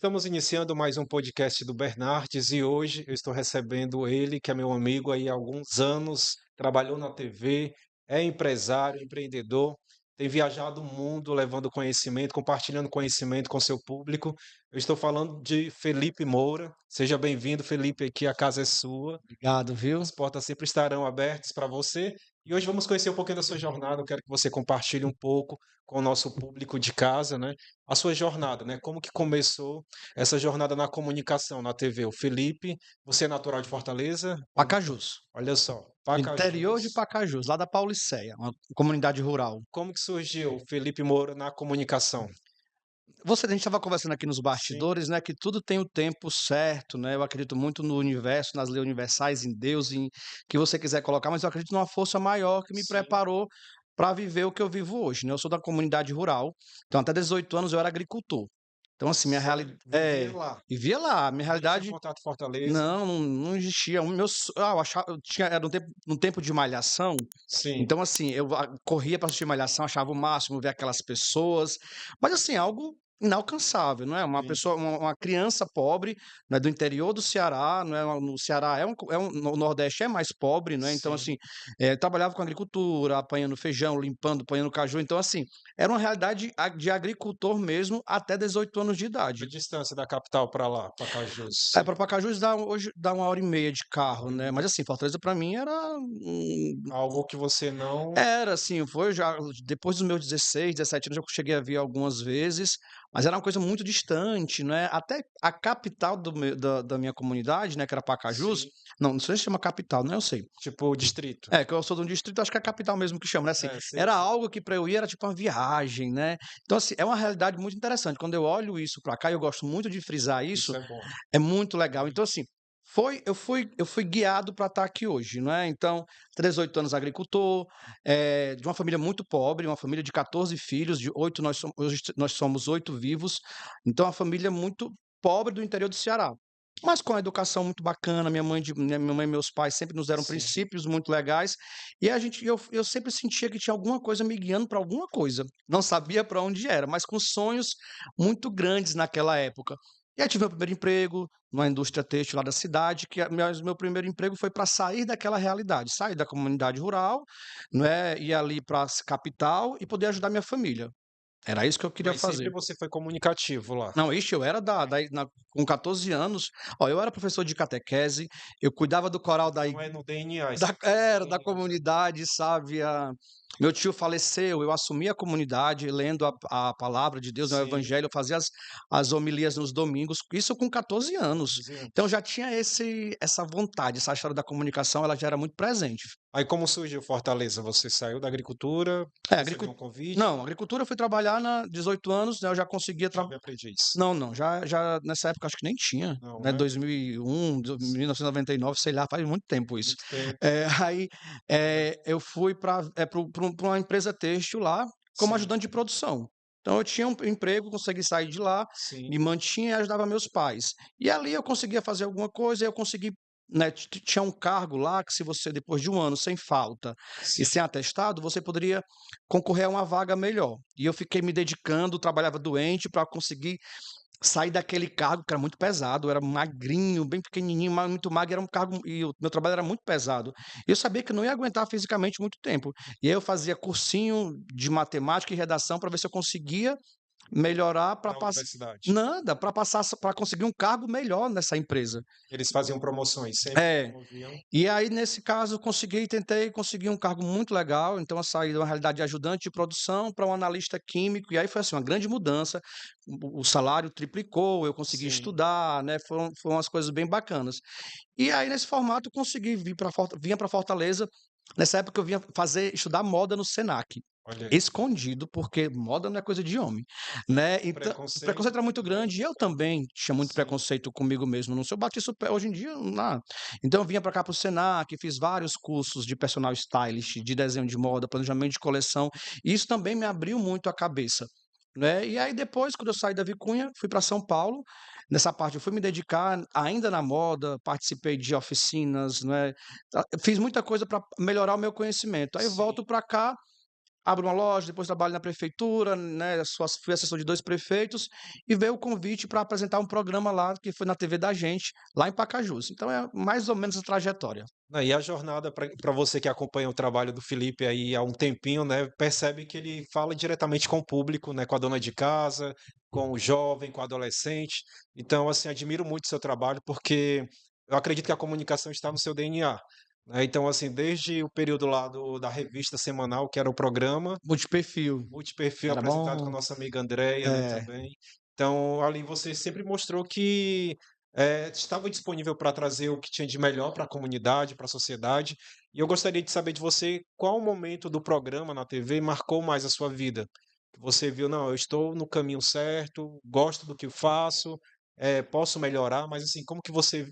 Estamos iniciando mais um podcast do Bernardes e hoje eu estou recebendo ele, que é meu amigo aí há alguns anos, trabalhou na TV, é empresário, empreendedor, tem viajado o mundo levando conhecimento, compartilhando conhecimento com seu público. Eu estou falando de Felipe Moura. Seja bem-vindo, Felipe, aqui a casa é sua. Obrigado, viu? As portas sempre estarão abertas para você. E hoje vamos conhecer um pouquinho da sua jornada. Eu quero que você compartilhe um pouco com o nosso público de casa, né? A sua jornada, né? Como que começou essa jornada na comunicação, na TV? O Felipe, você é natural de Fortaleza? Pacajus, Olha só, do interior de Pacajus. Pacajus, lá da Pauliceia, uma comunidade rural. Como que surgiu o Felipe Moura na comunicação? A gente estava conversando aqui nos Sim, bastidores, né, que tudo tem o tempo certo, né? Eu acredito muito no universo, nas leis universais, em Deus, em que você quiser colocar, mas eu acredito numa força maior que me sim. preparou para viver o que eu vivo hoje, né? Eu sou da comunidade rural, então até 18 anos eu era agricultor. Então, assim, minha realidade Sério? Vivia lá. vivia lá, minha Nem tinha realidade. contato com Fortaleza. Não existia. O meu so ah, eu achava eu tinha era um tempo de malhação, Sim, então assim, corria para assistir malhação, achava o máximo ver aquelas pessoas, mas assim, algo inalcançável, não é, uma sim, pessoa uma criança pobre, né, do interior do Ceará, não é, no Ceará no Nordeste é mais pobre, não é, então sim. assim, trabalhava com agricultura, apanhando feijão, limpando, apanhando caju, então assim, era uma realidade de agricultor mesmo até 18 anos de A idade. distância da capital para lá, Pacajus. É, pra Pacajus hoje dá 1h30 de Uma carro, hora e né, mas meia. assim, Fortaleza pra mim Algo que você não. era assim, foi já depois dos meus 16, 17 anos eu cheguei a vir algumas vezes, mas era uma coisa muito distante, né, até a capital do meu da minha comunidade, né, que era Pacajus, Sim, não sei se chama capital, né, eu sei. tipo distrito. É, que eu sou de um distrito, acho que é a capital mesmo que chama, né, assim, É, sei, era sei. algo que pra eu ir era tipo uma viagem, né. Então assim, é uma realidade muito interessante, quando eu olho isso pra cá, e eu gosto muito de frisar isso, Isso é bom. é muito legal. Então, assim, eu fui guiado para estar aqui hoje, não é. Então, 18 anos agricultor, de uma família muito pobre, uma família de 14 filhos, de 8 nós somos 8 vivos, então, uma família muito pobre do interior do Ceará. Mas com a educação muito bacana, minha mãe e meus pais sempre nos deram Sim. princípios muito legais, e eu sempre sentia que tinha alguma coisa me guiando para alguma coisa. Não sabia para onde era, mas com sonhos muito grandes naquela época. E aí tive meu primeiro emprego numa indústria têxtil lá da cidade, mas meu primeiro emprego foi para sair daquela realidade, sair da comunidade rural, não é, ir ali para a capital e poder ajudar minha família. Era isso que eu queria Mas sempre fazer. você foi comunicativo lá. Não, ixi, eu era com 14 anos, ó, eu era professor de catequese, eu cuidava do coral Então é no DNA, isso da é era, da sangue. comunidade, sabe, meu tio faleceu, eu assumi a comunidade lendo a palavra de Deus, né, o Sim, evangelho, eu fazia as homilias nos domingos, isso com 14 anos. 14 Então anos. já tinha essa vontade, essa história da comunicação, ela já era muito presente. Aí como surgiu Fortaleza? Você saiu da agricultura, É, recebeu um convite, não, agricultura eu fui trabalhar na 18 anos, né, eu já conseguia jovem aprendiz. não, não, já nessa época acho que nem tinha, Não, né, né? 2001, 1999, sei lá, faz muito tempo isso. Muito tempo. Aí, eu fui pra uma empresa têxtil lá, como Sim, ajudante de produção. Então eu tinha um emprego, consegui sair de lá, sim, me mantinha e ajudava meus pais. E ali eu conseguia fazer alguma coisa, eu consegui, né, tinha um cargo lá que se você depois de um ano sem falta e sim. sem atestado, você poderia concorrer a uma vaga melhor. E eu fiquei me dedicando, trabalhava doente para conseguir sair daquele cargo que era muito pesado, eu era magrinho, bem pequenininho, mas muito magro, era um cargo e o meu trabalho era muito pesado. E eu sabia que eu não ia aguentar fisicamente muito tempo. E aí eu fazia cursinho de matemática e redação para ver se eu conseguia melhorar para Na universidade. nada, para passar para conseguir um cargo melhor nessa empresa. Eles faziam promoções, sempre É. promoviam. E aí, nesse caso, tentei conseguir um cargo muito legal, então eu saí de uma realidade de ajudante de produção para um analista químico, e aí foi assim, uma grande mudança, o salário triplicou, eu consegui Sim. estudar, né, foram umas coisas bem bacanas. E aí, nesse formato, eu consegui vinha para Fortaleza, nessa época eu vinha estudar moda no Senac, Olha aí. escondido, porque moda não é coisa de homem, né, O então o preconceito preconceito era muito também grande, e eu ficava. também tinha muito Sim, preconceito comigo mesmo, não sei, eu bati isso hoje em dia, não. Então eu vinha para cá para o Senac, fiz vários cursos de personal stylist, de desenho de moda, planejamento de coleção, e isso também me abriu muito a cabeça, né. E aí depois, quando eu saí da Vicunha, fui para São Paulo, nessa parte eu fui me dedicar ainda na moda, participei de oficinas, né, fiz muita coisa para melhorar o meu conhecimento. Aí sim. volto para cá, abro uma loja, depois trabalho na prefeitura, né, fui assessor de 2 prefeitos, e veio o convite para apresentar um programa lá, que foi na TV da gente, lá em Pacajus. Então é mais ou menos a trajetória. Né, e a jornada para você que acompanha o trabalho do Felipe aí há um tempinho, né, percebe que ele fala diretamente com o público, né, com a dona de casa, com o jovem, com o adolescente. Então, assim, admiro muito o seu trabalho, porque eu acredito que a comunicação está no seu DNA, né. Então, assim, desde o período lá da revista semanal, que era o programa, Multiperfil, multiperfil era apresentado com a bom. nossa amiga Andreia, né, É. também. Então, ali você sempre mostrou que estava disponível para trazer o que tinha de melhor para a comunidade, para a sociedade. E eu gostaria de saber de você qual momento do programa na TV marcou mais a sua vida. Que você viu, não, eu estou no caminho certo, gosto do que faço, posso melhorar, mas assim, como que você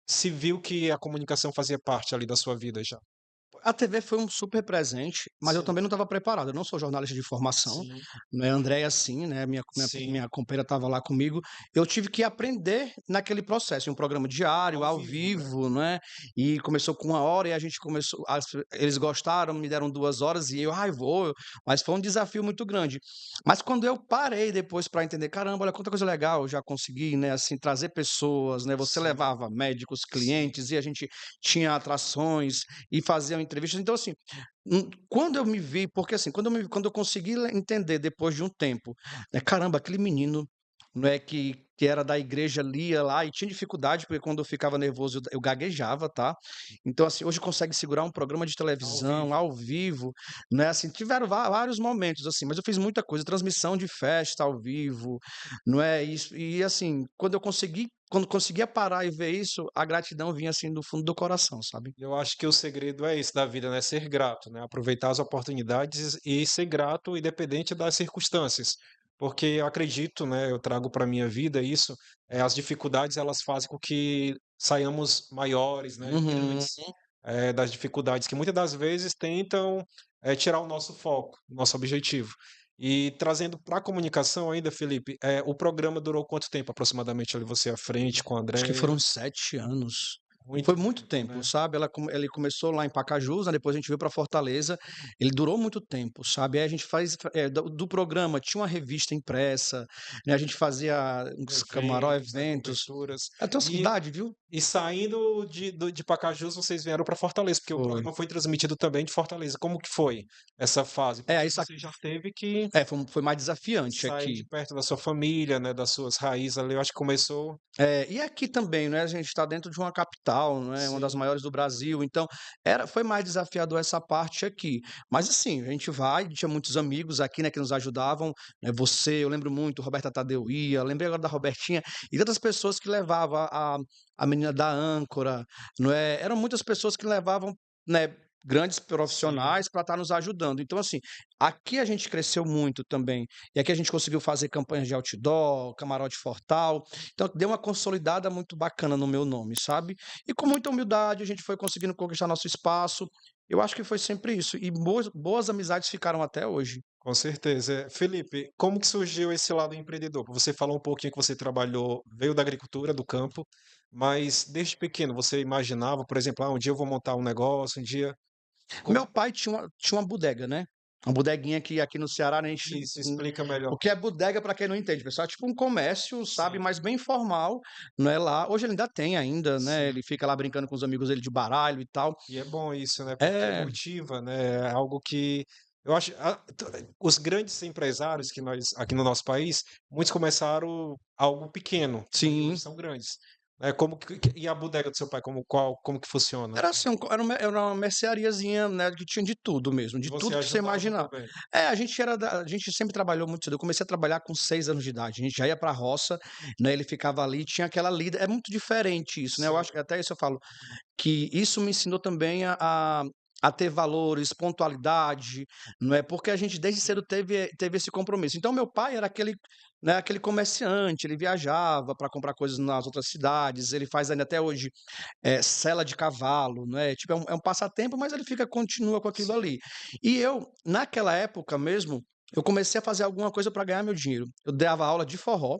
se viu que a comunicação fazia parte ali da sua vida já? A TV foi um super presente, mas eu Sim, também não estava preparado. Eu não sou jornalista de formação, sim, né? A Andréia sim, né? sim, Minha companheira estava lá comigo. Eu tive que aprender naquele processo, em um programa diário, ao ao vivo, né? vivo, né? E começou com 1 hora e a gente começou. Eles gostaram, me deram 2 horas e eu, ai, vou. Mas foi um desafio muito grande. Mas quando eu parei depois para entender, caramba, olha quanta coisa legal eu já consegui, né? Assim, trazer pessoas, né? Você Sim, levava médicos, sim. clientes e a gente tinha atrações e faziam entrevistas. Então, assim, quando eu me vi porque, assim, quando eu consegui entender depois de um tempo, né, caramba, aquele menino, não é, que era da igreja, lia lá e tinha dificuldade, porque quando eu ficava nervoso eu gaguejava, tá. Então, assim, hoje consegue segurar um programa de Ao televisão vivo. ao vivo, né, assim, tiveram vários momentos, assim, mas eu fiz muita coisa, transmissão de festa ao vivo, não é, isso e assim, quando conseguia parar e ver isso, a gratidão vinha, assim, do fundo do coração, sabe. Eu acho que o segredo é esse da vida, né? Ser grato, né? Aproveitar as oportunidades e ser grato independente das circunstâncias. Porque eu acredito, né? Eu trago para minha vida isso, as dificuldades elas fazem com que saiamos maiores, né? Uhum. Grandes, das dificuldades que muitas das vezes tentam tirar o nosso foco, nosso objetivo. E trazendo para a comunicação ainda, Felipe, o programa durou quanto tempo aproximadamente ali você à frente com a Acho que Andréia? foram 7 anos. Foi Muito muito tempo, tempo, né? sabe, ele começou lá em Pacajus, né, depois a gente veio para Fortaleza, ele durou muito tempo, sabe, aí a gente do programa tinha uma revista impressa, né, a gente fazia uns Eventos, né, eventos. coberturas. Eu tenho E saudade, viu. e saindo de Pacajus, vocês vieram para Fortaleza, porque o Foi. programa foi transmitido também de Fortaleza. Como que foi essa fase? É, Porque aí você já teve que foi mais desafiante sair de aqui. perto da sua família, né, das suas raízes ali, eu acho que começou É, e aqui também, né, a gente está dentro de uma capital, né, uma das sim, maiores do Brasil, então foi mais desafiador essa parte aqui. Mas assim, a gente vai, tinha muitos amigos aqui, né, que nos ajudavam, né, você, eu lembro muito, Roberta Tadeu ia, lembrei agora da Robertinha, e tantas pessoas que levavam a menina da âncora, não é? Eram muitas pessoas que levavam, né, grandes sim. profissionais para estar nos ajudando. Então, assim, aqui a gente cresceu muito também, e aqui a gente conseguiu fazer campanhas de outdoor, camarote Fortal, então deu uma consolidada muito bacana no meu nome, sabe. E com muita humildade a gente foi conseguindo conquistar nosso espaço, eu acho que foi sempre isso, e boas amizades ficaram até hoje. Com certeza. Felipe, como que surgiu esse lado empreendedor? Você falou um pouquinho que você trabalhou veio da agricultura, do campo, mas desde pequeno você imaginava, por exemplo: "Ah, um dia eu vou montar um negócio, um dia" Meu como pai tinha uma bodega, né, uma bodeguinha que aqui no Ceará, né, a gente isso, explica melhor. o que é bodega para quem não entende, pessoal, é tipo um comércio, sabe, Sim, mas bem informal, não é lá hoje ele ainda tem ainda, né, sim. ele fica lá brincando com os amigos dele de baralho e tal. E é bom isso, né, porque É, motiva, né, é algo que eu acho os grandes empresários que nós aqui no nosso país, muitos começaram algo pequeno, né, e hoje sim. são grandes. Como e a bodega do seu pai, como que funciona? Era assim, era uma merceariazinha, né, que tinha de tudo mesmo, E de você tudo que você ajudava imaginar. também? É, a gente sempre trabalhou muito cedo, eu comecei a trabalhar com 6 anos de idade, a gente já ia pra roça, né, ele ficava ali, tinha aquela lida é muito diferente isso, né, eu Sim, acho que até isso eu falo, que isso me ensinou também a ter valores, pontualidade, não é, porque a gente desde cedo sim, teve esse compromisso. Então meu pai era aquele, né, aquele comerciante, ele viajava para comprar coisas nas outras cidades, ele faz ainda até hoje, sela de cavalo, né, tipo, é um passatempo, mas ele continua com aquilo sim. ali. E eu, naquela época mesmo, eu comecei a fazer alguma coisa para ganhar meu dinheiro. Eu dava aula de forró,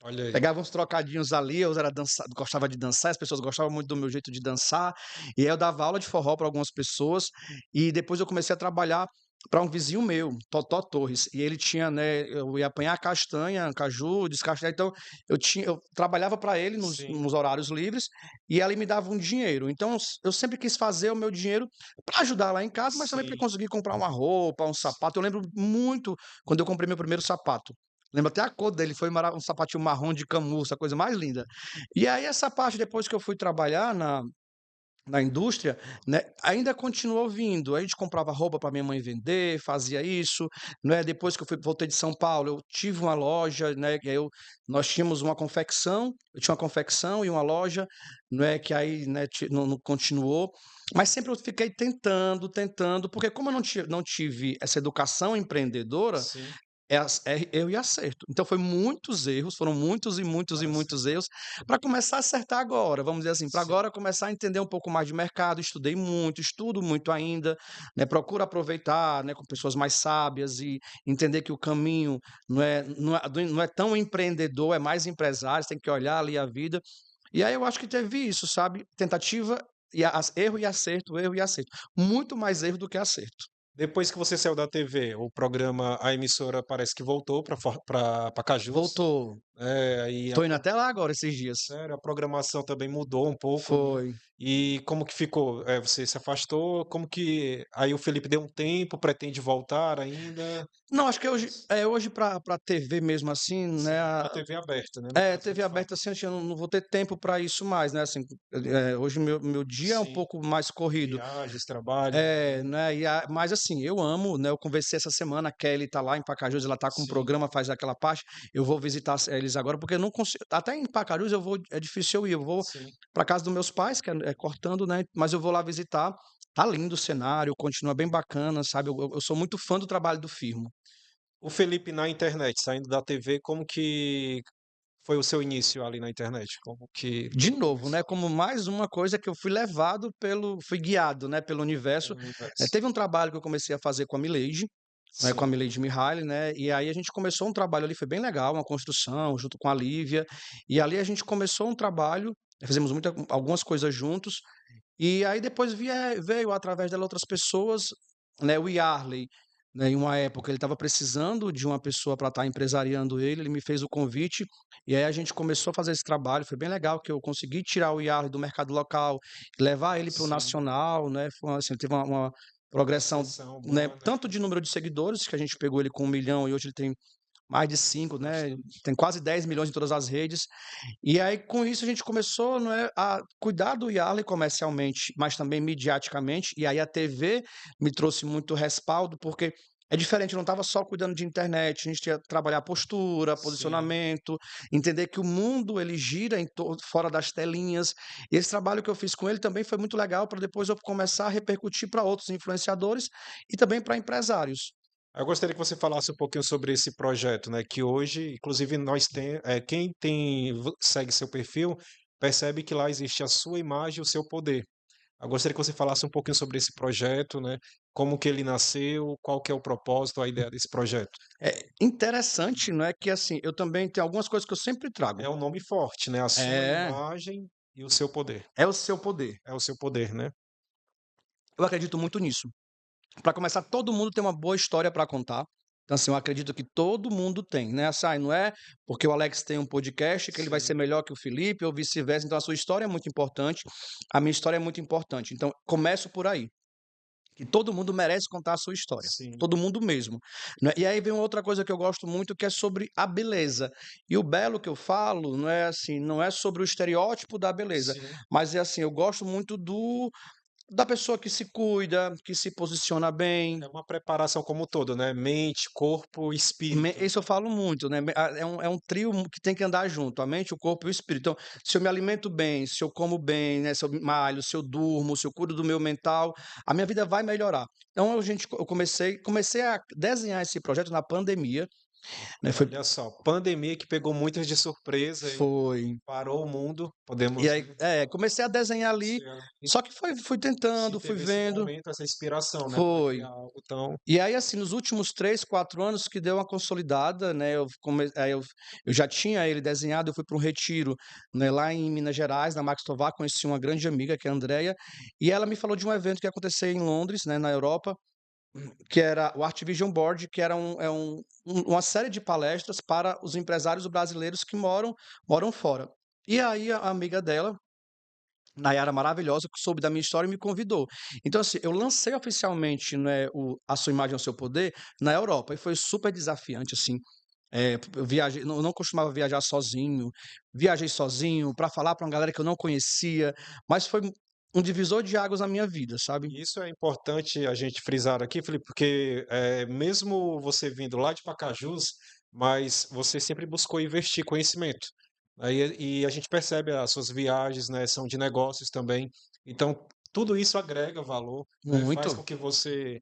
Olha aí. pegava uns trocadinhos ali, eu era gostava de dançar, as pessoas gostavam muito do meu jeito de dançar, e aí eu dava aula de forró para algumas pessoas, e depois eu comecei a trabalhar. para um vizinho meu, Totó Torres, e ele tinha, né, eu ia apanhar castanha, caju, descascar, então eu trabalhava para ele Sim, nos horários livres, e ela me dava um dinheiro. Então eu sempre quis fazer o meu dinheiro para ajudar lá em casa, mas também para sim. conseguir comprar uma roupa, um sapato. Eu lembro muito quando eu comprei meu primeiro sapato. Lembro até a cor dele, foi um sapatinho marrom de camurça, a coisa mais linda. E aí essa parte, depois que eu fui trabalhar na indústria, né, ainda continuou vindo. A gente comprava roupa para minha mãe vender, fazia isso, né? Depois que voltei de São Paulo, eu tive uma loja, né? E aí nós tínhamos uma confecção, eu tinha uma confecção e uma loja, né? Que aí, né, não continuou. Mas sempre eu fiquei tentando, porque como eu não tive essa educação empreendedora, Sim, é erro e acerto. Então foi muitos erros, foram muitos e muitos e várias muitos erros, para começar a acertar agora, vamos dizer assim, para sim. agora começar a entender um pouco mais de mercado, estudei muito, estudo muito ainda, né, procuro aproveitar, né, com pessoas mais sábias e entender que o caminho não é tão empreendedor, é mais empresário, você tem que olhar ali a vida. E aí eu acho que teve isso, sabe? Tentativa e erro e acerto. Muito mais erro do que acerto. Depois que você saiu da TV, o programa, a emissora parece que voltou para Pacajus. Voltou. Aí Tô indo até lá agora esses dias. sério, a programação também mudou um pouco, né? Foi. E como que ficou? Você se afastou? Como que aí o Felipe deu um tempo, pretende voltar ainda? Não, acho que hoje para TV mesmo assim, né, Sim, para TV aberta, né? No é, caso que TV tu fala. aberta assim, acho que eu não vou ter tempo para isso mais, né, assim, hoje meu dia é um Sim, pouco mais corrido. viagens, trabalho, né? É, né, mas assim, eu amo, né, eu conversei essa semana, a Kelly tá lá em Pacajus, ela tá com um Sim, programa, faz aquela parte, eu vou visitar eles agora, porque eu não consigo, até em Pacajus eu vou, é difícil eu ir, eu vou sim. para casa dos meus pais, que é cortando, né, mas eu vou lá visitar, tá lindo o cenário, continua bem bacana, sabe, eu sou muito fã do trabalho do Firmo. O Felipe na internet, saindo da TV, como que foi o seu início ali na internet? Como que De tudo novo, né, começou como mais uma coisa que eu fui guiado, né, pelo universo. pelo universo? Teve um trabalho que eu comecei a fazer com a Milady, né, com a Sim, Milady Mihaly, né, e aí a gente começou um trabalho ali, foi bem legal, uma construção junto com a Lívia, e ali a gente começou um trabalho, fizemos algumas coisas juntos, e aí depois veio através dela outras pessoas, né, o Yarley, né, em uma época ele estava precisando de uma pessoa para estar empresariando ele me fez o convite, e aí a gente começou a fazer esse trabalho, foi bem legal que eu consegui tirar o Yarley do mercado local, levar ele para o sim. nacional, né, foi assim, teve uma progressão, Ascensão né, boa, né? tanto de número de seguidores, que a gente pegou ele com 1 milhão e hoje ele tem mais de 5, né, Bastante. tem quase 10 milhões em todas as redes, e aí, com isso, a gente começou, não é, a cuidar do Yarley comercialmente, mas também midiaticamente. E aí a TV me trouxe muito respaldo, porque é diferente, eu não estava só cuidando de internet, a gente tinha que trabalhar postura, Sim. posicionamento, entender que o mundo ele gira fora das telinhas. E esse trabalho que eu fiz com ele também foi muito legal para depois eu começar a repercutir para outros influenciadores e também para empresários. Eu gostaria que você falasse um pouquinho sobre esse projeto, né? Que hoje, inclusive, quem segue seu perfil percebe que lá existe a sua imagem e o seu poder. Eu gostaria que você falasse um pouquinho sobre esse projeto, né? Como que ele nasceu, qual que é o propósito, a ideia desse projeto. É interessante, não é que assim, eu também tenho algumas coisas que eu sempre trago. É um nome forte, né? A sua É, imagem e o seu poder. é o seu poder. É o seu poder, né? Eu acredito muito nisso. Para começar, todo mundo tem uma boa história para contar. Então, assim, eu acredito que todo mundo tem, né? Assim, não é porque o Alex tem um podcast que ele vai ser Sim, melhor que o Felipe ou vice-versa. Então, a sua história é muito importante, a minha história é muito importante. Então, começo por aí. Que todo mundo merece contar a sua história. sim, Todo mundo mesmo, né? E aí vem outra coisa que eu gosto muito, que é sobre a beleza. E o belo que eu falo não é assim, não é sobre o estereótipo da beleza, sim. mas é assim, eu gosto muito da pessoa que se cuida, que se posiciona bem. É uma preparação como um todo, né? Mente, corpo e espírito, Isso eu né? falo muito, né? É um trio que tem que andar junto, a mente, o corpo e o espírito. Então, se eu me alimento bem, se eu como bem, né? Se eu malho, se eu durmo, se eu cuido do meu mental, a minha vida vai melhorar. Então, eu comecei a desenhar esse projeto na pandemia, né? Olha só, pandemia que pegou muitas de surpresa e Foi. parou o mundo, E podemos, aí, né? comecei a desenhar ali, E só que fui se tentando, fui teve esse vendo, momento, essa inspiração, né, para foi. criar algo tão E aí, assim, nos últimos 3, 4 anos que deu uma consolidada, né, eu já tinha ele desenhado, eu fui para um retiro, né, lá em Minas Gerais, na Max Tovar, conheci uma grande amiga, que é a Andrea, e ela me falou de um evento que ia acontecer em Londres, né, na Europa, que era o Art Vision Board, que era uma série de palestras para os empresários brasileiros que moram fora. E aí a amiga dela, Nayara maravilhosa, que soube da minha história e me convidou. Então, assim, eu lancei oficialmente, né, A Sua Imagem ao Seu Poder na Europa, e foi super desafiante, assim. Eu viajei, não costumava viajar sozinho, viajei sozinho para falar para uma galera que eu não conhecia, mas foi um divisor de águas na minha vida, sabe? E isso é importante a gente frisar aqui, Felipe, porque mesmo você vindo lá de Pacajus, mas você sempre buscou investir conhecimento. Aí, e a gente percebe as suas viagens, né, são de negócios também. Então, tudo isso agrega valor, né, faz Muito. com que você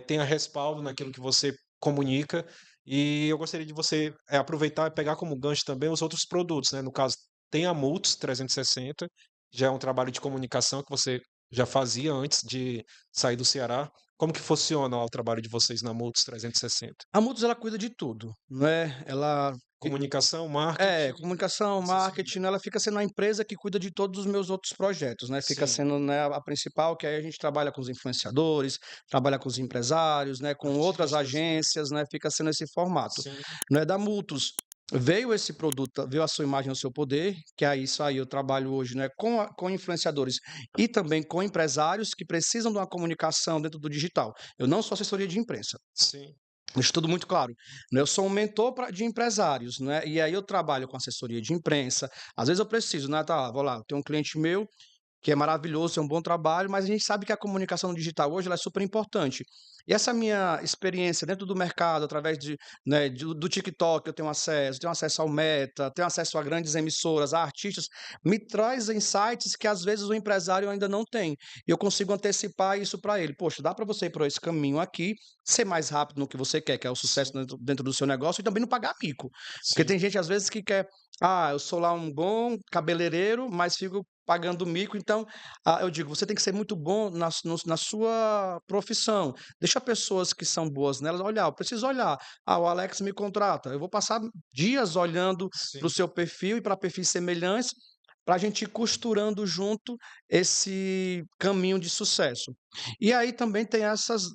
tenha respaldo naquilo que você comunica. E eu gostaria de você aproveitar e pegar como gancho também os outros produtos, né? No caso, tem a Multus 360, já é um trabalho de comunicação que você já fazia antes de sair do Ceará. Como que funciona lá o trabalho de vocês na Multus 360? A Multus ela cuida de tudo, né? Comunicação, marketing, Comunicação, assessoria. marketing, né, ela fica sendo a empresa que cuida de todos os meus outros projetos, né? Fica Sim, sendo, né, a principal, que aí a gente trabalha com os influenciadores, trabalha com os empresários, né, com outras artistas, né? agências, né? Fica sendo esse formato. Sim, Né, da Multus veio esse produto, veio A Sua Imagem ao Seu Poder, que é isso aí eu trabalho hoje, né, com influenciadores e também com empresários que precisam de uma comunicação dentro do digital. Eu não sou assessoria de imprensa. sim, Deixo tudo muito claro, né, eu sou um mentor de empresários, né, e aí eu trabalho com assessoria de imprensa. Às vezes eu preciso, né, tá, vou lá, tem um cliente meu que é maravilhoso, é um bom trabalho, mas a gente sabe que a comunicação no digital hoje ela é super importante. E essa minha experiência dentro do mercado, através né, do TikTok, eu tenho acesso ao Meta, tenho acesso a grandes emissoras, a artistas, me traz insights que às vezes o empresário ainda não tem. E eu consigo antecipar isso para ele. Poxa, dá para você ir por esse caminho aqui, ser mais rápido no que você quer, que é o sucesso sim, dentro do seu negócio, e também não pagar mico. Porque sim. tem gente às vezes que quer, eu sou lá um bom cabeleireiro, mas fico pagando mico, então, eu digo, você tem que ser muito bom na sua profissão. Deixa pessoas que são boas nelas olhar, eu preciso olhar. O Alex me contrata, eu vou passar dias olhando para o Sim. seu perfil e para perfis semelhantes, para a gente ir costurando junto esse caminho de sucesso. E aí também tem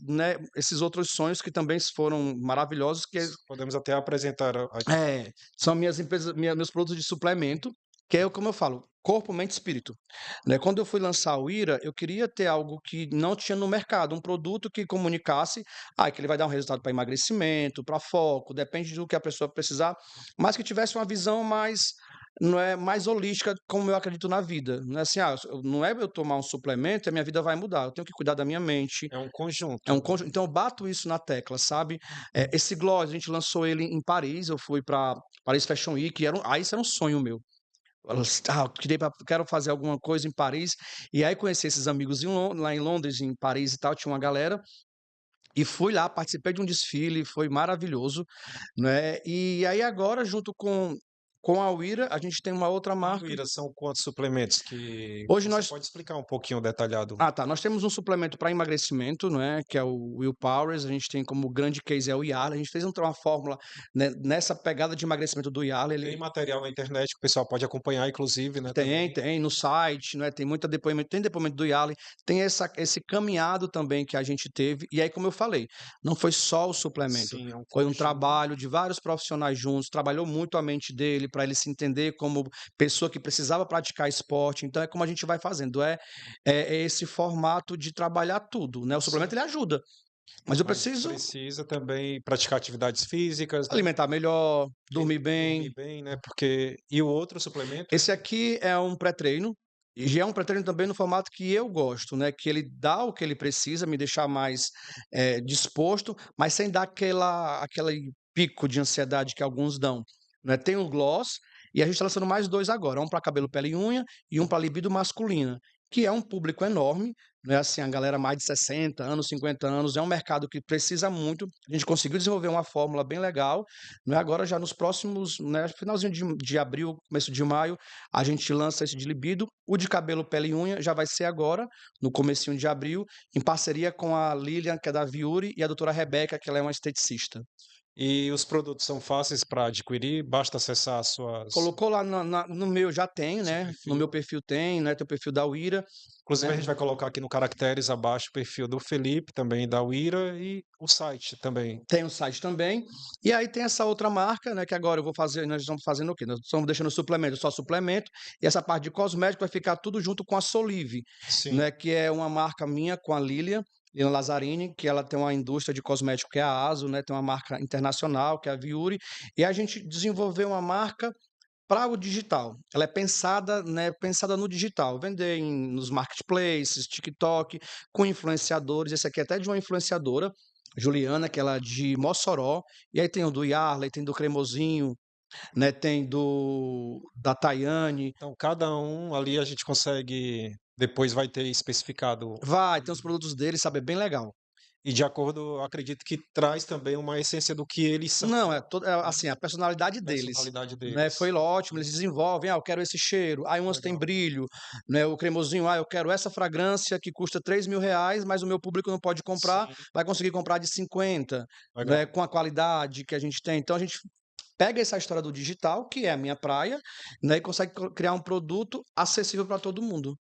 né, esses outros sonhos que também foram maravilhosos, Podemos até apresentar aqui. são minhas empresas, meus produtos de suplemento, que é como eu falo, corpo, mente e espírito. Né? Quando eu fui lançar o Ira, eu queria ter algo que não tinha no mercado, um produto que comunicasse, que ele vai dar um resultado para emagrecimento, para foco, depende do que a pessoa precisar, mas que tivesse uma visão mais, não é, mais holística, como eu acredito na vida. Não é assim, não é eu tomar um suplemento e a minha vida vai mudar. Eu tenho que cuidar da minha mente, É um é um conjunto. conjunto, então eu bato isso na tecla, sabe? Esse gloss, a gente lançou ele em Paris, eu fui para Paris Fashion Week, isso era um sonho meu. Quero fazer alguma coisa em Paris, e aí conheci esses amigos lá em Londres, em Paris e tal, tinha uma galera, e fui lá, participei de um desfile, foi maravilhoso, né? E aí agora, junto com a Wira, a gente tem uma outra E o marca. Ira são quantos suplementos que Hoje você nós pode explicar um pouquinho detalhado? Tá. Nós temos um suplemento para emagrecimento, né, que é o Will Powers. A gente tem como grande case é o Yarley. A gente fez uma fórmula, né, nessa pegada de emagrecimento do Yarley. Tem Ele material na internet que o pessoal pode acompanhar, inclusive, né, tem, também. tem no site, né, tem muita depoimento, tem depoimento do Yarley, tem esse caminhado também que a gente teve. E aí, como eu falei, não foi só o suplemento. Sim, é um Foi um conjunto. trabalho de vários profissionais juntos, trabalhou muito a mente dele para ele se entender como pessoa que precisava praticar esporte. Então é como a gente vai fazendo, é esse formato de trabalhar tudo, né? O suplemento Sim, ele ajuda, mas eu mas preciso precisa também praticar atividades físicas, né? alimentar melhor, dormir Dormir bem. bem, né? Porque e o outro suplemento é Esse aqui é um pré-treino, e já é um pré-treino também no formato que eu gosto, né? Que ele dá o que ele precisa, me deixar mais disposto, mas sem dar aquele pico de ansiedade que alguns dão. Né? Tem um gloss, e a gente está lançando mais dois agora, um para cabelo, pele e unha, e um para libido masculina, que é um público enorme, né? Assim, a galera mais de 60 anos, 50 anos, é um mercado que precisa muito. A gente conseguiu desenvolver uma fórmula bem legal, né? Agora já nos próximos, né, finalzinho de abril, começo de maio, a gente lança esse de libido. O de cabelo, pele e unha já vai ser agora, no comecinho de abril, em parceria com a Lilian, que é da Viuri, e a doutora Rebeca, que ela é uma esteticista. E os produtos são fáceis para adquirir, basta acessar as suas Colocou lá no meu, já tem, seu né? No meu perfil. perfil tem, né? Tem o perfil da Uira, Inclusive, a né? gente vai colocar aqui no caracteres abaixo o perfil do Felipe, também da Uira, e o site também. Tem o site também. E aí tem essa outra marca, né? Que agora eu vou fazer, nós estamos fazendo o quê? Nós estamos deixando suplemento, só suplemento, e essa parte de cosmético vai ficar tudo junto com a Solive, Sim. né? Que é uma marca minha com a Lilian Lazzarini, que ela tem uma indústria de cosmético que é a ASO, né? Tem uma marca internacional, que é a Viuri, e a gente desenvolveu uma marca para o digital. Ela é pensada, né, pensada no digital, vender nos marketplaces, TikTok, com influenciadores. Esse aqui é até de uma influenciadora, Juliana, que ela é de Mossoró. E aí tem o do Yarley, tem do Cremosinho, né, tem do da Tayane. Então, cada um ali a gente consegue, depois vai ter especificado. Vai, tem os produtos deles, sabe? É bem legal. E de acordo, acredito que traz também uma essência do que eles são, Não, é, todo, é né? assim, a personalidade deles, Personalidade né, deles. foi ótimo, eles desenvolvem, eu quero esse cheiro, aí umas tem Legal. brilho, né, o cremosinho, eu quero essa fragrância que custa R$ 3.000, mas o meu público não pode comprar, Sim, vai conseguir comprar de 50, né, legal. com a qualidade que a gente tem. Então a gente pega essa história do digital, que é a minha praia, né, e consegue criar um produto acessível para todo mundo.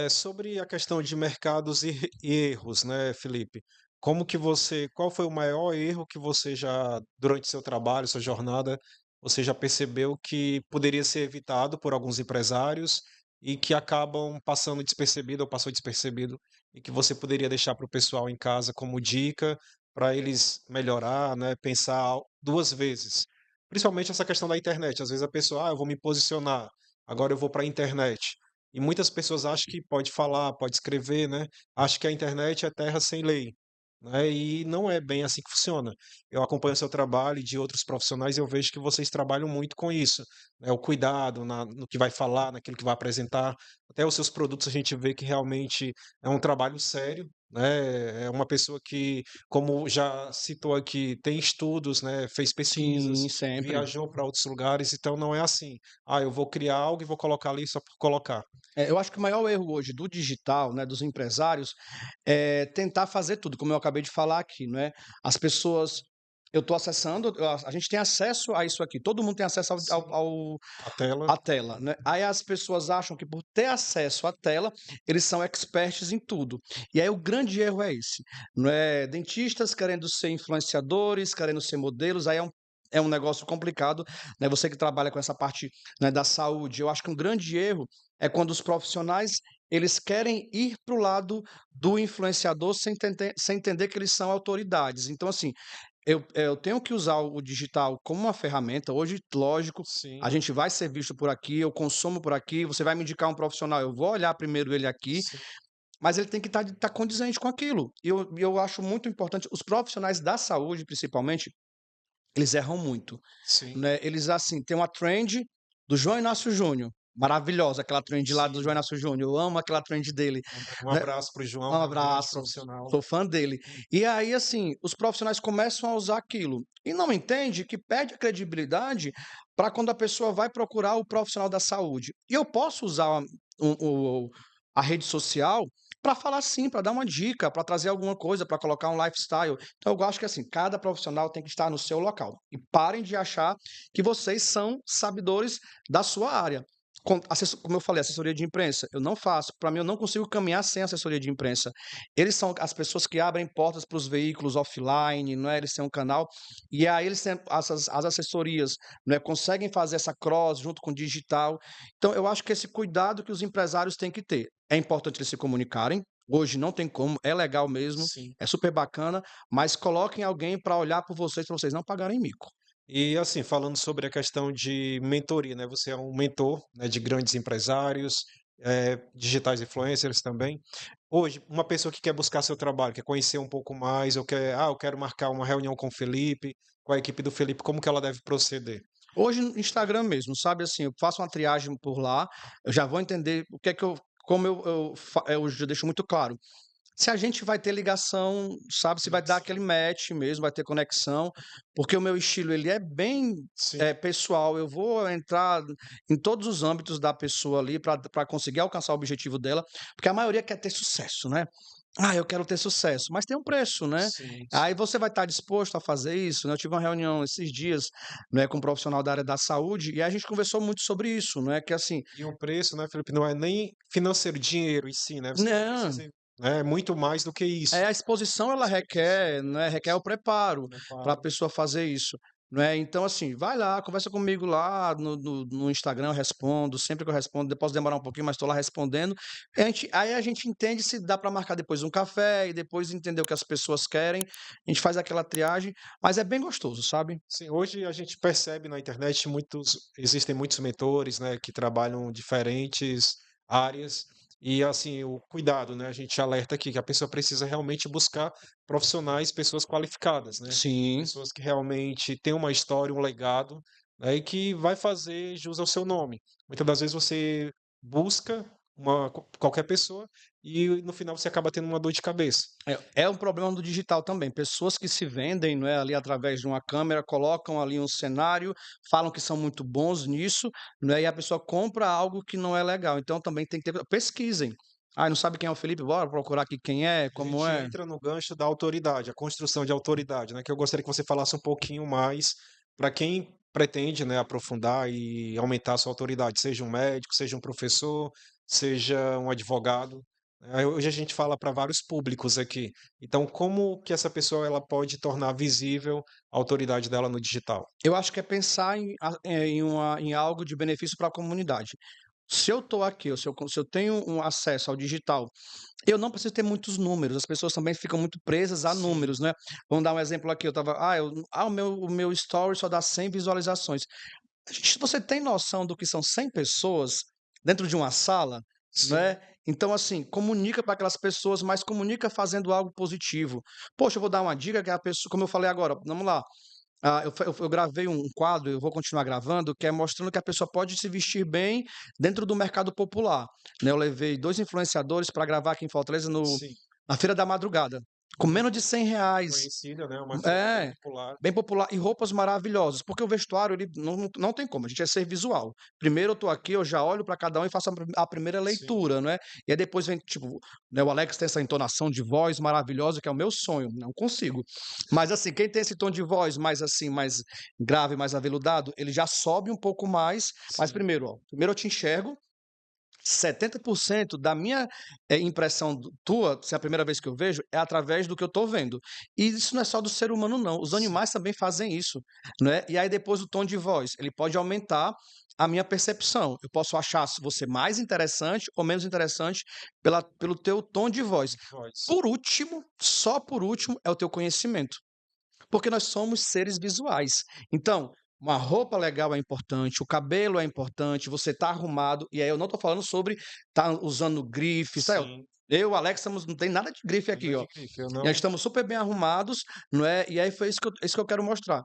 Sobre a questão de mercados e erros, né, Felipe? Como que você, qual foi o maior erro que você já, durante seu trabalho, sua jornada, você já percebeu que poderia ser evitado por alguns empresários e que acabam passando despercebido ou passou despercebido e que você poderia deixar para o pessoal em casa como dica para eles melhorar, né, pensar duas vezes? Principalmente essa questão da internet. Às vezes a pessoa, eu vou me posicionar, agora eu vou para a internet. E muitas pessoas acham que pode falar, pode escrever, né? Acho que a internet é terra sem lei, né? E não é bem assim que funciona. Eu acompanho o seu trabalho e de outros profissionais e eu vejo que vocês trabalham muito com isso, né? O cuidado no que vai falar, naquilo que vai apresentar. Até os seus produtos a gente vê que realmente é um trabalho sério, né? É uma pessoa que, como já citou aqui, tem estudos, né? Fez pesquisas, Sim, sempre. viajou para outros lugares, então não é assim. Ah, eu vou criar algo e vou colocar ali só por colocar. Eu acho que o maior erro hoje do digital, né, dos empresários, é tentar fazer tudo, como eu acabei de falar aqui, não é? As pessoas, eu estou acessando, a gente tem acesso a isso aqui, todo mundo tem acesso Sim, a tela, à tela, né? Aí as pessoas acham que por ter acesso à tela, eles são experts em tudo. E aí o grande erro é esse, não é? Dentistas querendo ser influenciadores, querendo ser modelos, aí é um negócio complicado, né? Você que trabalha com essa parte, né, da saúde, eu acho que um grande erro é quando os profissionais eles querem ir para o lado do influenciador sem entender que eles são autoridades. Então, assim, eu tenho que usar o digital como uma ferramenta. Hoje, lógico, a sim, gente vai ser visto por aqui, eu consumo por aqui, você vai me indicar um profissional, eu vou olhar primeiro ele aqui, sim, mas ele tem que estar condizente com aquilo. E eu acho muito importante, os profissionais da saúde, principalmente, eles erram muito, sim, né? Eles, assim, tem uma trend do João Inácio Júnior, maravilhosa aquela trend lá do João sim. Inácio Júnior, eu amo aquela trend dele, Um né? abraço para o Um João, é um grande abraço, profissional. sou fã dele. E aí, assim, os profissionais começam a usar aquilo e não entende que perde a credibilidade para quando a pessoa vai procurar o profissional da saúde. E eu posso usar a rede social para falar sim, para dar uma dica, para trazer alguma coisa, para colocar um lifestyle. Então, eu acho que assim, cada profissional tem que estar no seu local. E parem de achar que vocês são sabedores da sua área. Como eu falei, assessoria de imprensa, eu não faço. Para mim, eu não consigo caminhar sem assessoria de imprensa. Eles são as pessoas que abrem portas para os veículos offline, não é? Eles têm um canal, e aí eles têm as assessorias, não é? Conseguem fazer essa cross junto com o digital. Então, eu acho que esse cuidado que os empresários têm que ter. É importante eles se comunicarem. Hoje não tem como, é legal mesmo, Sim. é super bacana, mas coloquem alguém para olhar por vocês, para vocês não pagarem mico. E assim, falando sobre a questão de mentoria, né? Você é um mentor, né, de grandes empresários, digitais influencers também. Hoje, uma pessoa que quer buscar seu trabalho, quer conhecer um pouco mais, eu quero marcar uma reunião com o Felipe, com a equipe do Felipe, como que ela deve proceder? Hoje no Instagram mesmo, sabe, assim, eu faço uma triagem por lá, eu já vou entender o que é que eu como eu já deixo muito claro, se a gente vai ter ligação, sabe, se vai dar Conexão. aquele match mesmo, vai ter conexão, porque o meu estilo ele é bem, Sim, pessoal, eu vou entrar em todos os âmbitos da pessoa ali para conseguir alcançar o objetivo dela, porque a maioria quer ter sucesso, né. Ah, eu quero ter sucesso, mas tem um preço, né. Sim, Aí sim. você vai estar disposto a fazer isso, né. Eu tive uma reunião esses dias, né, com um profissional da área da saúde, e a gente conversou muito sobre isso, né, que assim E o preço, né, Felipe, não é nem financeiro, dinheiro em si, né, você não, precisa, né, muito mais do que isso. a exposição ela Exposição, requer, né, requer o preparo para a preparo. pessoa fazer isso, né. Então assim, vai lá, conversa comigo lá no Instagram, eu respondo, sempre que eu respondo, posso demorar um pouquinho, mas estou lá respondendo. Aí a gente entende se dá para marcar depois um café e depois entender o que as pessoas querem, a gente faz aquela triagem, mas é bem gostoso, sabe. Sim, hoje a gente percebe na internet existem muitos mentores, né, que trabalham diferentes áreas e assim o cuidado, né, a gente alerta aqui que a pessoa precisa realmente buscar profissionais, pessoas qualificadas, né, Sim. pessoas que realmente têm uma história, um legado, né, e que vai fazer jus ao seu nome. Muitas das vezes você busca qualquer pessoa e no final você acaba tendo uma dor de cabeça. É um problema do digital também, pessoas que se vendem, não é, ali através de uma câmera, colocam ali um cenário, falam que são muito bons nisso, não é, e a pessoa compra algo que não é legal, então também tem que ter pesquisem. "Ai, não sabe quem é o Felipe? Bora procurar aqui quem é, A como gente é". entra no gancho da autoridade, a construção de autoridade, né, que eu gostaria que você falasse um pouquinho mais para quem pretende, né, aprofundar e aumentar a sua autoridade, seja um médico, seja um professor, seja um advogado. Hoje a gente fala para vários públicos aqui. Então, como que essa pessoa ela pode tornar visível a autoridade dela no digital? Eu acho que é pensar em algo de benefício para a comunidade. Se eu estou aqui, ou se eu tenho um acesso ao digital, eu não preciso ter muitos números, as pessoas também ficam muito presas a Sim, números, né. Vamos dar um exemplo aqui, eu estava o meu story só dá 100 visualizações. Você tem noção do que são 100 pessoas dentro de uma sala, sim, né. Então, assim, comunica para aquelas pessoas, mas comunica fazendo algo positivo. Poxa, eu vou dar uma dica que a pessoa como eu falei agora, vamos lá, eu gravei um quadro, eu vou continuar gravando, que é mostrando que a pessoa pode se vestir bem dentro do mercado popular, né. Eu levei 2 influenciadores para gravar aqui em Fortaleza no sim. na Feira da Madrugada, com menos de R$ 100. Conhecida, né? Uma feira bem É, popular. bem popular e roupas maravilhosas, porque o vestuário ele não tem como, a gente é ser visual. Primeiro eu tô aqui, eu já olho para cada um e faço a primeira Sim, leitura, né, e aí depois vem, tipo, né, o Alex tem essa entonação de voz maravilhosa que é o meu sonho, não consigo. Mas, assim, quem tem esse tom de voz mais, assim, mais grave, mais aveludado, ele já sobe um pouco mais, mas sim, primeiro eu te enxergo, 70% da minha, impressão tua, se é a primeira vez que eu vejo, é através do que eu estou vendo. E isso não é só do ser humano não, os sim. animais também fazem isso, né. E aí depois o tom de voz, ele pode aumentar a minha percepção. Eu posso achar você mais interessante ou menos interessante pelo teu tom de voz. Voz. Por último, só por último, é o teu conhecimento. Porque nós somos seres visuais. Então, uma roupa legal é importante, o cabelo é importante, você tá arrumado, e aí eu não tô falando sobre tá usando grifes, tá, Sim, eu, Alex, não tem nada de grife aqui, nada ó. de grife. Eu Já não. estamos super bem arrumados, não é, e aí foi isso que eu quero mostrar.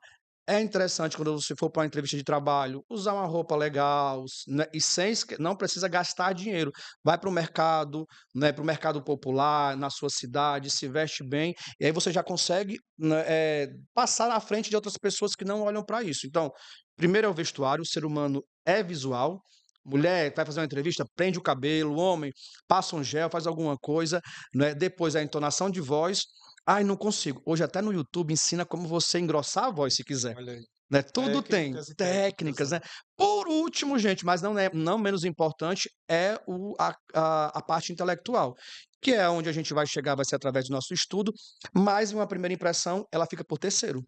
É interessante quando você for para uma entrevista de trabalho, usar uma roupa legal, né, e sem não precisa gastar dinheiro. Vai para o mercado, né, para o mercado popular, na sua cidade, se veste bem, e aí você já consegue, né, passar à frente de outras pessoas que não olham para isso. Então, primeiro é o vestuário, o ser humano é visual, mulher vai fazer uma entrevista, prende o cabelo, o homem passa um gel, faz alguma coisa, né, depois a entonação de voz. "Ai, não consigo". Hoje até no YouTube ensina como você engrossar a voz se quiser, Olha aí. né, tudo tem, Técnicas e técnicas, técnicas, né. né. Por último, gente, mas não menos importante, é a parte intelectual, que é onde a gente vai chegar, vai ser através do nosso estudo, mas uma primeira impressão, ela fica por terceiro.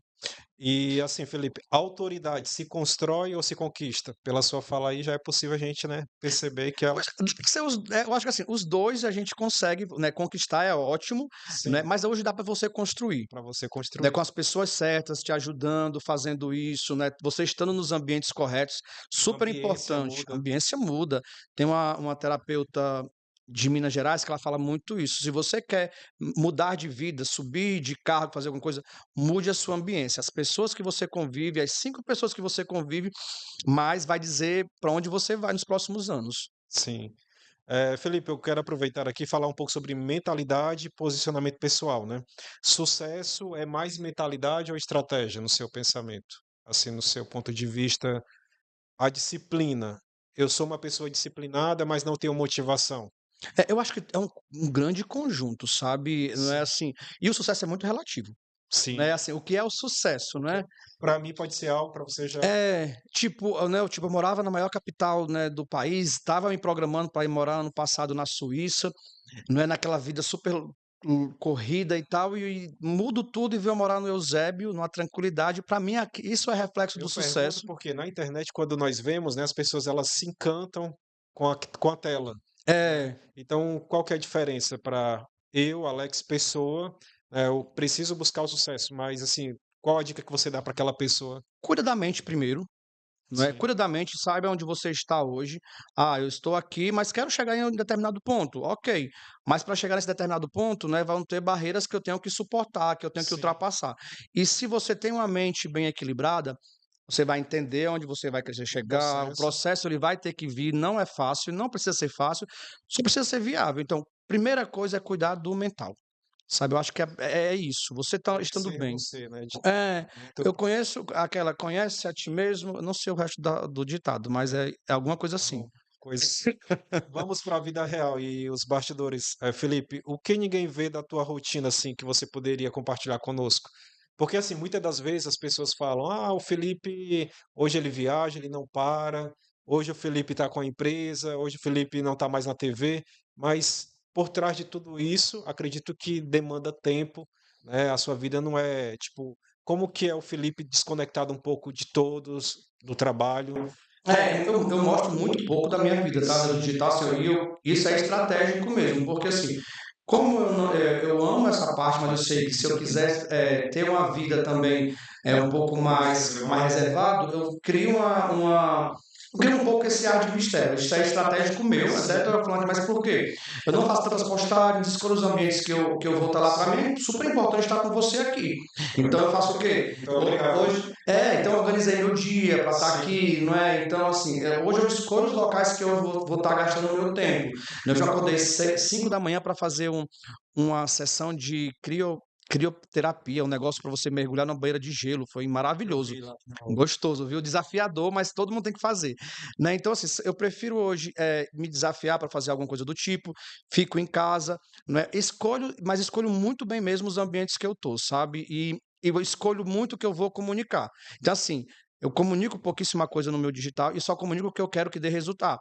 E assim, Felipe, autoridade se constrói ou se conquista? Pela sua fala aí já é possível a gente, né, perceber que ela Pois, tem que ser eu acho que assim, os 2 a gente consegue, né, conquistar é ótimo, né, sim, mas hoje dá para você construir. para você Né, construir. com as pessoas certas te ajudando, fazendo isso, né, você estando nos ambientes corretos, A super ambiência importante, a muda. ambiência muda. Tem uma terapeuta de Minas Gerais que ela fala muito isso, se você quer mudar de vida, subir de cargo, fazer alguma coisa, mude a sua ambiência. As pessoas que você convive, as 5 pessoas que você convive, mais vai dizer para onde você vai nos próximos anos. Sim. Felipe, eu quero aproveitar aqui e falar um pouco sobre mentalidade e posicionamento pessoal, né. Sucesso é mais mentalidade ou estratégia no seu pensamento? Assim, no seu ponto de vista, a disciplina. Eu sou uma pessoa disciplinada, mas não tenho motivação. Eu acho que é um grande conjunto, sabe, não é Sim, assim e o sucesso é muito relativo, né, sim. assim, o que é o sucesso, Porque né. para mim pode ser algo, para você já Eu morava na maior capital, né, do país, estava me programando para ir morar ano passado na Suíça, não é, naquela vida super corrida e tal, e mudo tudo e venho morar no Eusébio, numa tranquilidade, para mim aqui isso é reflexo do eu pergunto sucesso. porque na internet quando nós vemos, né, as pessoas elas se encantam com a tela, né. É, Então qual que é a diferença para eu, Alex pessoa, eu preciso buscar o sucesso, mas assim, qual a dica que você dá para aquela pessoa? cuida da mente primeiro. Não é? Sim, Cuida da mente, saiba onde você está hoje. Ah, eu estou aqui, mas quero chegar em um determinado ponto. Ok. Mas para chegar nesse determinado ponto, né, vão ter barreiras que eu tenho que suportar, que eu tenho que sim, ultrapassar. E se você tem uma mente bem equilibrada, você vai entender onde você vai querer o chegar. O processo. processo ele vai ter que vir, não é fácil, não precisa ser fácil, só precisa ser viável. Então, primeira coisa é cuidar do mental. Sabe, eu acho que é isso. Você tá Tem que estando ser bem. você, né, de É, muito eu conheço aquela "conhece a ti mesmo", eu não sei o resto do ditado, mas é, é alguma coisa assim. não, coisa vamos para a vida real e os bastidores. Felipe, o que ninguém vê da tua rotina, assim, que você poderia compartilhar conosco? Porque, assim, muitas das vezes as pessoas falam: "Ah, o Felipe, hoje ele viaja, ele não para. Hoje o Felipe está com a empresa, hoje o Felipe não está mais na TV", mas por trás de tudo isso, acredito que demanda tempo, né? A sua vida não é, tipo, como que é o Felipe desconectado um pouco de todos, do trabalho? Eu mostro muito pouco da minha vida, tá, no digital, assim, isso é estratégico mesmo, porque assim, como eu amo essa parte, mas eu sei que se eu quiser, ter uma vida também, um pouco mais reservado, eu crio um pouco esse ar de mistério, isso é estratégico meu, até estou falando, mas por quê? Eu não faço tantas postagens, escolho os ambientes que eu vou estar lá, para mim é super importante estar com você aqui. Então eu faço o quê? Muito obrigado. Então eu organizei meu dia para estar Sim, aqui, não é? Então, assim, hoje eu escolho os locais que eu vou estar gastando o meu tempo. Eu já acordei 5 da manhã para fazer uma sessão de crioterapia, um negócio para você mergulhar na banheira de gelo. Foi eu maravilhoso. vi lá. Não. Gostoso, viu? Desafiador, mas todo mundo tem que fazer, né? Então, assim, eu prefiro hoje me desafiar para fazer alguma coisa do tipo, fico em casa, não é? Mas escolho muito bem mesmo os ambientes que eu tô, sabe? E eu escolho muito o que eu vou comunicar. Então, assim, eu comunico pouquíssima coisa no meu digital e só comunico o que eu quero que dê resultado.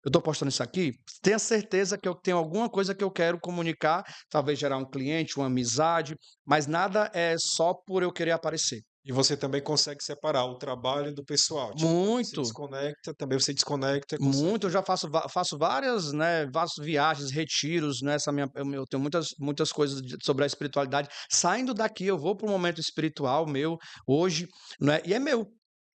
Eu estou postando isso aqui, tenha certeza que eu tenho alguma coisa que eu quero comunicar, talvez gerar um cliente, uma amizade, mas nada é só por eu querer aparecer. E você também consegue separar o trabalho do pessoal. Tipo, quando você Muito, desconecta, também você desconecta e muito. Eu consegue. já faço várias, né, várias viagens, retiros, né, eu tenho muitas coisas sobre a espiritualidade. Saindo daqui, eu vou para um momento espiritual meu, hoje, né, e é meu.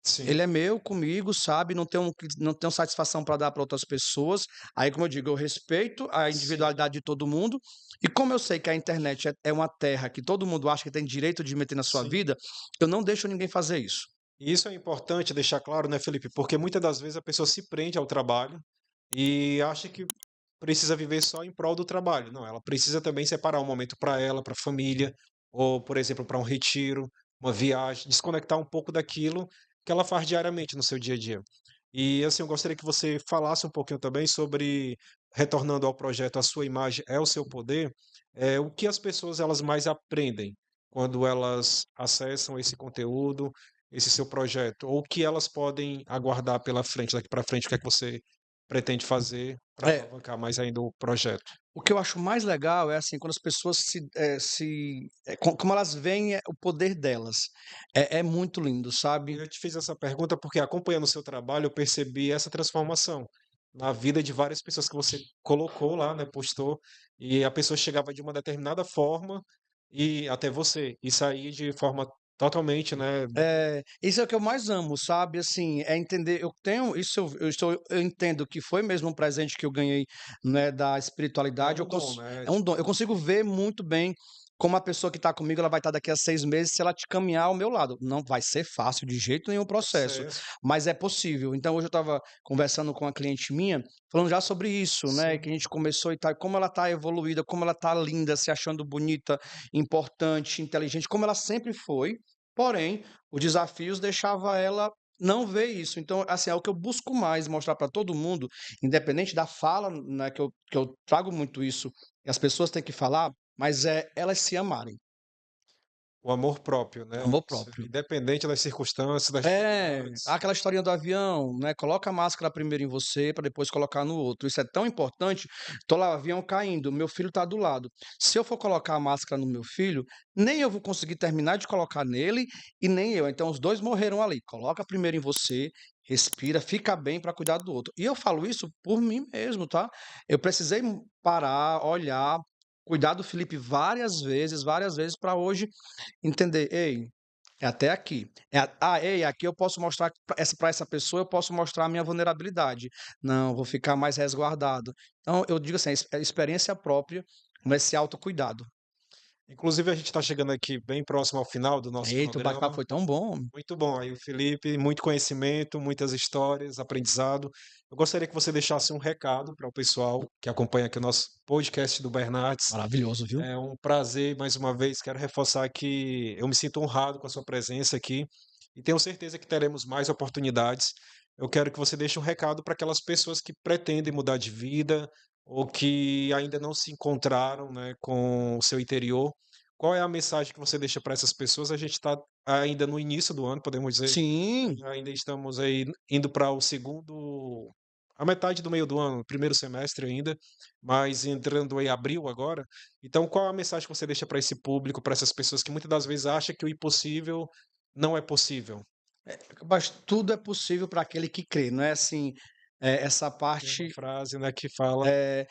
Sim, Ele é meu, comigo, sabe, não tenho satisfação para dar para outras pessoas. Aí, como eu digo, eu respeito a sim. individualidade de todo mundo, e como eu sei que a internet é uma terra que todo mundo acha que tem direito de meter na sua Sim. vida, eu não deixo ninguém fazer isso. E isso é importante deixar claro, né, Felipe? Porque muitas das vezes a pessoa se prende ao trabalho e acha que precisa viver só em prol do trabalho. Não, ela precisa também separar um momento para ela, para a família, ou, por exemplo, para um retiro, uma viagem, desconectar um pouco daquilo que ela faz diariamente no seu dia a dia. E assim, eu gostaria que você falasse um pouquinho também sobre, retornando ao projeto A Sua Imagem é o Seu Poder, o que as pessoas elas mais aprendem quando elas acessam esse conteúdo, esse seu projeto, ou o que elas podem aguardar pela frente, daqui para frente, o que é que você pretende fazer para É, alavancar mais ainda o projeto? o que eu acho mais legal é assim, quando as pessoas como elas veem o poder delas. É muito lindo, sabe? Eu te fiz essa pergunta porque acompanhando o seu trabalho, eu percebi essa transformação na vida de várias pessoas que você colocou lá, né, postou, e a pessoa chegava de uma determinada forma e até você, e saía de forma totalmente, né, Isso é o que eu mais amo, sabe, assim, é entender eu tenho isso eu entendo que foi mesmo um presente que eu ganhei, né, da é espiritualidade, um dom, né, é um dom, tipo, eu consigo ver muito bem como a pessoa que está comigo, ela vai estar daqui a 6 meses se ela te caminhar ao meu lado. Não vai ser fácil de jeito nenhum o processo, processo. mas é possível. Então hoje eu estava conversando com uma cliente minha, falando já sobre isso, né, Sim, que a gente começou e tal, e como ela está evoluída, como ela está linda, se achando bonita, importante, inteligente, como ela sempre foi, porém, os desafios deixava ela não vê isso. Então, assim, é o que eu busco mais mostrar para todo mundo, independente da fala, né, que eu trago muito isso, e as pessoas têm que falar, mas é elas se amarem. O amor próprio, né, Amor isso, próprio. independente das circunstâncias, das É, dificuldades. aquela historinha do avião, né, coloca a máscara primeiro em você para depois colocar no outro. Isso é tão importante. Tô lá, o avião caindo, meu filho tá do lado. Se eu for colocar a máscara no meu filho, nem eu vou conseguir terminar de colocar nele e nem eu. Então os dois morreram ali. Coloca primeiro em você, respira, fica bem para cuidar do outro. E eu falo isso por mim mesmo, tá? Eu precisei parar, olhar, cuidar do Felipe várias vezes para hoje entender, ei, é até aqui. Ei, aqui eu posso mostrar para essa pessoa, eu posso mostrar a minha vulnerabilidade. Não, vou ficar mais resguardado. Então, eu digo assim, é experiência própria, mas esse autocuidado. Inclusive a gente está chegando aqui bem próximo ao final do nosso Eita, o bate-papo programa. foi tão bom. Muito bom. Aí o Felipe, muito conhecimento, muitas histórias, aprendizado. Eu gostaria que você deixasse um recado para o pessoal que acompanha aqui o nosso podcast do Bernardes. Maravilhoso, viu? É um prazer, mais uma vez, quero reforçar que eu me sinto honrado com a sua presença aqui e tenho certeza que teremos mais oportunidades. Eu quero que você deixe um recado para aquelas pessoas que pretendem mudar de vida ou que ainda não se encontraram, né, com o seu interior. Qual é a mensagem que você deixa para essas pessoas? A gente está ainda no início do ano, podemos dizer, Sim, ainda estamos aí indo para o segundo, a metade do meio do ano, primeiro semestre ainda, mas entrando em abril agora. Então, qual a mensagem que você deixa para esse público, para essas pessoas que muitas das vezes acham que o impossível não é possível? mas tudo é possível para aquele que crê, não é assim, essa Tem uma parte. frase, né, que fala, É,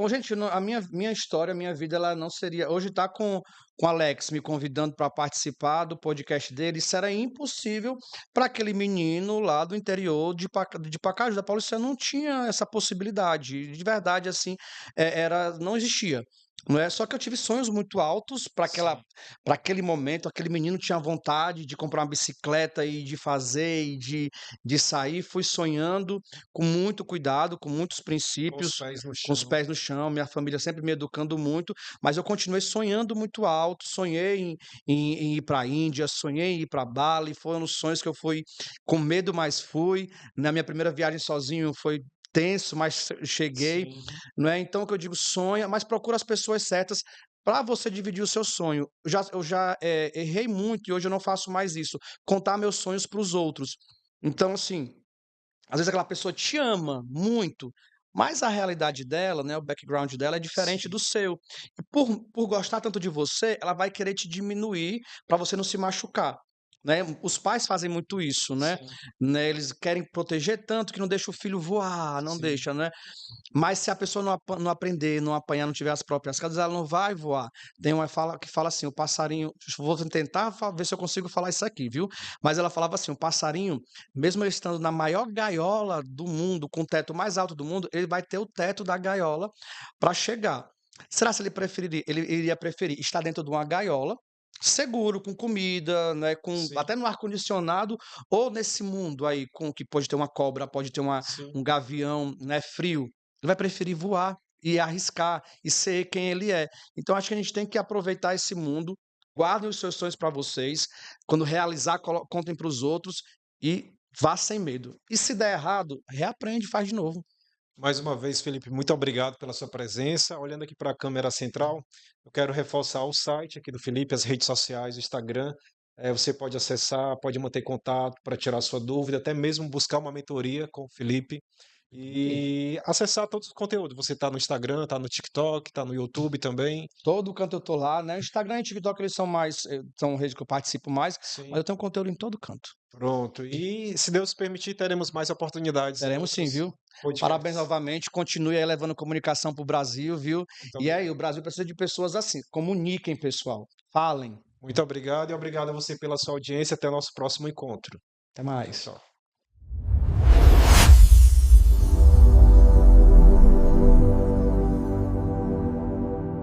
gente, a minha história, a minha vida, ela não seria. Hoje tá com o Alex me convidando para participar do podcast dele. Isso era impossível para aquele menino lá do interior de Pacaju, da Paulista, não tinha essa possibilidade. De verdade, assim, não existia. Não é só que eu tive sonhos muito altos sim, para aquele momento. Aquele menino tinha vontade de comprar uma bicicleta e de fazer de sair. Fui sonhando com muito cuidado, com muitos com os princípios, pés no com os chão. pés no chão, minha família sempre me educando muito, mas eu continuei sonhando muito alto, sonhei em ir para a Índia, sonhei em ir para Bali, foram os sonhos que eu fui com medo, mas fui. Na minha primeira viagem sozinho foi tenso, mas cheguei, Sim, não é? Então, o que eu digo, sonha, mas procura as pessoas certas para você dividir o seu sonho. Eu já errei muito e hoje eu não faço mais isso, contar meus sonhos para os outros. Então, assim, às vezes aquela pessoa te ama muito, mas a realidade dela, né, o background dela é diferente sim, do seu. E por gostar tanto de você, ela vai querer te diminuir para você não se machucar. Né? Os pais fazem muito isso, né? sim, Né? Eles querem proteger tanto que não deixa o filho voar, não sim. deixa, né? Mas se a pessoa não aprender, não apanhar, não tiver as próprias casas, ela não vai voar. Tem uma fala que fala assim, o passarinho, vou tentar ver se eu consigo falar isso aqui, viu? Mas ela falava assim, o passarinho, mesmo ele estando na maior gaiola do mundo, com o teto mais alto do mundo, ele vai ter o teto da gaiola para chegar. Será se ele iria preferir estar dentro de uma gaiola, seguro, com comida, né, com Sim, até no ar condicionado, ou nesse mundo aí com que pode ter uma cobra, pode ter sim. um gavião, né, frio. Ele vai preferir voar e arriscar e ser quem ele é. Então acho que a gente tem que aproveitar esse mundo, guardem os seus sonhos para vocês, quando realizar, contem para os outros e vá sem medo. E se der errado, reaprende, faz de novo. Mais uma vez, Felipe, muito obrigado pela sua presença. Olhando aqui para a câmera central, eu quero reforçar o site aqui do Felipe, as redes sociais, o Instagram. Você pode acessar, pode manter contato para tirar sua dúvida, até mesmo buscar uma mentoria com o Felipe E e acessar todos os conteúdos. Você está no Instagram, está no TikTok, está no YouTube também. todo canto eu tô lá, né? Instagram e TikTok eles são são redes que eu participo mais, mas Sim, eu tenho conteúdo em todo canto. pronto. E se Deus permitir, teremos mais oportunidades em Teremos sim, outros viu? Parabéns podcasts. novamente, continue aí levando comunicação para o Brasil, viu? Muito E aí, obrigado. o Brasil precisa de pessoas assim, comuniquem, pessoal, falem. Muito obrigado e obrigado a você pela sua audiência. Até o nosso próximo encontro. Até Tchau, mais. tchau.